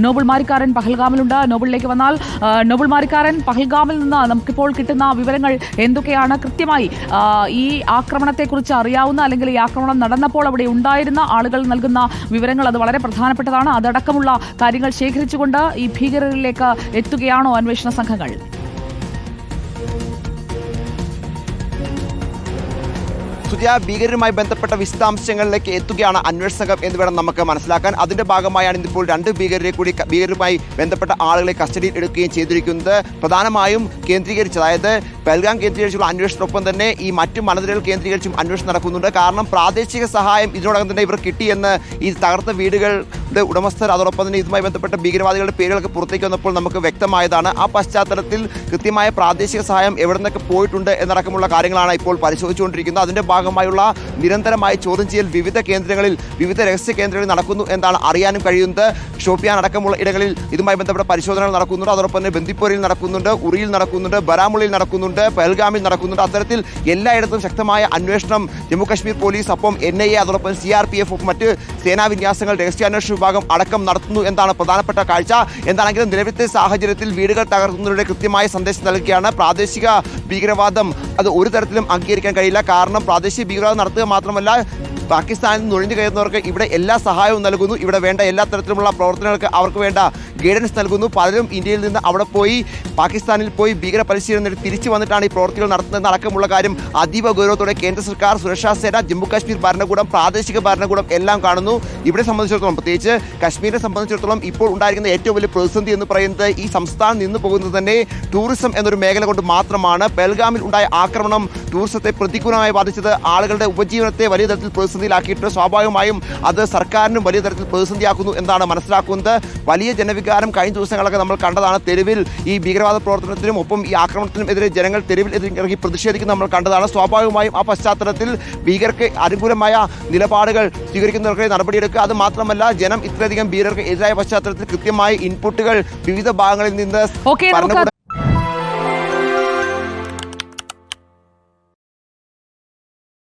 നോബിൾ മാരിക്കാരൻ പഹൽഗാമിലുണ്ട്. നോബിളിലേക്ക് വന്നാൽ നോബിൾ മാരിക്കാരൻ, പഹൽഗാമിൽ നിന്ന് നമുക്കിപ്പോൾ കിട്ടുന്ന വിവരങ്ങൾ എന്തൊക്കെയാണ്? കൃത്യമായി ഈ ആക്രമണത്തെക്കുറിച്ച് അറിയാവുന്ന, അല്ലെങ്കിൽ ഈ ആക്രമണം നടന്നപ്പോൾ അവിടെ ഉണ്ടായിരുന്ന ആളുകൾ നൽകുന്ന വിവരങ്ങൾ അത് വളരെ പ്രധാനപ്പെട്ടതാണ്. അതടക്കമുള്ള കാര്യങ്ങൾ ശേഖരിച്ചുകൊണ്ട് ഈ ഭീകരരിലേക്ക് എത്തുകയാണോ അന്വേഷണ സംഘങ്ങൾ? ഭീകരരുമായി ബന്ധപ്പെട്ട വിശദാംശങ്ങളിലേക്ക് എത്തുകയാണ് അന്വേഷണ സംഘം എന്ന് വേണം നമുക്ക് മനസ്സിലാക്കാൻ. അതിന്റെ ഭാഗമായാണ് ഇന്നിപ്പോൾ 2 ഭീകരരുമായി ബന്ധപ്പെട്ട ആളുകളെ കസ്റ്റഡിയിൽ എടുക്കുകയും ചെയ്തിരിക്കുന്നത്. പ്രധാനമായും കേന്ദ്രീകരിച്ച്, അതായത് പഹൽഗാം കേന്ദ്രീകരിച്ചുള്ള അന്വേഷണത്തിനൊപ്പം തന്നെ ഈ മറ്റു മലനിരകൾ കേന്ദ്രീകരിച്ചും അന്വേഷണം നടക്കുന്നുണ്ട്. കാരണം പ്രാദേശിക സഹായം ഇതിനോടകം തന്നെ ഇവർ കിട്ടിയെന്ന് ഈ തകർത്ത വീടുകളുടെ ഉടമസ്ഥർ, അതോടൊപ്പം തന്നെ ഇതുമായി ബന്ധപ്പെട്ട ഭീകരവാദികളുടെ പേരുകളൊക്കെ പുറത്തേക്ക് വന്നപ്പോൾ നമുക്ക് വ്യക്തമായതാണ്. ആ പശ്ചാത്തലത്തിൽ കൃത്യമായ പ്രാദേശിക സഹായം എവിടെ നിന്നൊക്കെ പോയിട്ടുണ്ട് എന്നടക്കമുള്ള കാര്യങ്ങളാണ് ഇപ്പോൾ പരിശോധിച്ചുകൊണ്ടിരിക്കുന്നത്. അതിന്റെ ഭാഗമായുള്ള നിരന്തരമായ ചോദ്യം ചെയ്യൽ വിവിധ കേന്ദ്രങ്ങളിൽ, വിവിധ രഹസ്യ കേന്ദ്രങ്ങളിൽ നടക്കുന്നു എന്നാണ് അറിയാനും കഴിയുന്നത്. ഷോപ്പിയാൻ അടക്കമുള്ള ഇടങ്ങളിൽ ഇതുമായി ബന്ധപ്പെട്ട പരിശോധനകൾ നടക്കുന്നുണ്ട്. അതോടൊപ്പം തന്നെ ബന്ദിപ്പോരയിൽ നടക്കുന്നുണ്ട്, ഉറിയിൽ നടക്കുന്നുണ്ട്, ബരാമുള്ളയിൽ നടക്കുന്നുണ്ട്, പഹൽഗാമിൽ നടക്കുന്നുണ്ട്. അത്തരത്തിൽ എല്ലായിടത്തും ശക്തമായ അന്വേഷണം ജമ്മുകശ്മീർ പോലീസ്, ഒപ്പം NIA, അതോടൊപ്പം CRPF, മറ്റ് സേനാ വിന്യാസങ്ങൾ, രഹസ്യാന്വേഷണ വിഭാഗം അടക്കം നടത്തുന്നു എന്നാണ് പ്രധാനപ്പെട്ട കാഴ്ച. എന്താണെങ്കിലും നിലവിലത്തെ സാഹചര്യത്തിൽ വീടുകൾ തകർക്കുന്നതിലൂടെ കൃത്യമായ സന്ദേശം നൽകുകയാണ്. പ്രാദേശിക ഭീകരവാദം അത് ഒരു തരത്തിലും അംഗീകരിക്കാൻ കഴിയില്ല. കാരണം പ്രാദേശിക ഭീകരവാദം നടത്തുക മാത്രമല്ല, പാകിസ്ഥാനിൽ നിന്ന് നുഴഞ്ഞു കയറുന്നവർക്ക് ഇവിടെ എല്ലാ സഹായവും നൽകുന്നു. ഇവിടെ വേണ്ട എല്ലാ തരത്തിലുമുള്ള പ്രവർത്തനങ്ങൾക്ക് അവർക്ക് വേണ്ട ഗൈഡൻസ് നൽകുന്നു. പലരും ഇന്ത്യയിൽ നിന്ന് അവിടെ പോയി, പാകിസ്ഥാനിൽ പോയി ഭീകര പരിശീലനം നേടി തിരിച്ചു വന്നിട്ടാണ് ഈ പ്രവർത്തികൾ നടത്തുന്നത് അടക്കമുള്ള കാര്യം അതീവ ഗൗരവത്തോടെ കേന്ദ്ര സർക്കാർ, സുരക്ഷാ സേന, ജമ്മു കാശ്മീർ ഭരണകൂടം, പ്രാദേശിക ഭരണകൂടം എല്ലാം കാണുന്നു. ഇവിടെ സംബന്ധിച്ചിടത്തോളം, പ്രത്യേകിച്ച് കശ്മീരിനെ സംബന്ധിച്ചിടത്തോളം ഇപ്പോൾ ഉണ്ടായിരിക്കുന്ന ഏറ്റവും വലിയ പ്രതിസന്ധി എന്ന് പറയുന്നത് ഈ സംസ്ഥാനം നിന്ന് പോകുന്നത് തന്നെ ടൂറിസം എന്നൊരു മേഖല കൊണ്ട് മാത്രമാണ്. പഹൽഗാമിൽ ഉണ്ടായ ആക്രമണം ടൂറിസത്തെ പ്രതികൂലമായി ബാധിച്ചത്, ആളുകളുടെ ഉപജീവനത്തെ വലിയ തരത്തിൽ പ്രതിസന്ധിയിലാക്കിയിട്ട് സ്വാഭാവികമായും അത് സർക്കാരിനും വലിയ തരത്തിൽ പ്രതിസന്ധിയാക്കുന്നു എന്നാണ് മനസ്സിലാക്കുന്നത്. വലിയ ജനവികാരം കഴിഞ്ഞ ദിവസങ്ങളൊക്കെ നമ്മൾ കണ്ടതാണ്. തെരുവിൽ ഈ ഭീകരവാദ പ്രവർത്തനത്തിനും ഒപ്പം ഈ ആക്രമണത്തിനും എതിരെ ജനങ്ങൾ തെരുവിൽ ഇറങ്ങി പ്രതിഷേധിക്കുന്ന നമ്മൾ കണ്ടതാണ്. സ്വാഭാവികമായും ആ പശ്ചാത്തലത്തിൽ ഭീകരർക്ക് അനുകൂലമായ നിലപാടുകൾ സ്വീകരിക്കുന്നവർക്ക് നടപടിയെടുക്കുക. അത് മാത്രമല്ല, ജനം ഇത്രയധികം ഭീകരർക്ക് എതിരായ പശ്ചാത്തലത്തിൽ കൃത്യമായ ഇൻപുട്ടുകൾ വിവിധ ഭാഗങ്ങളിൽ നിന്ന്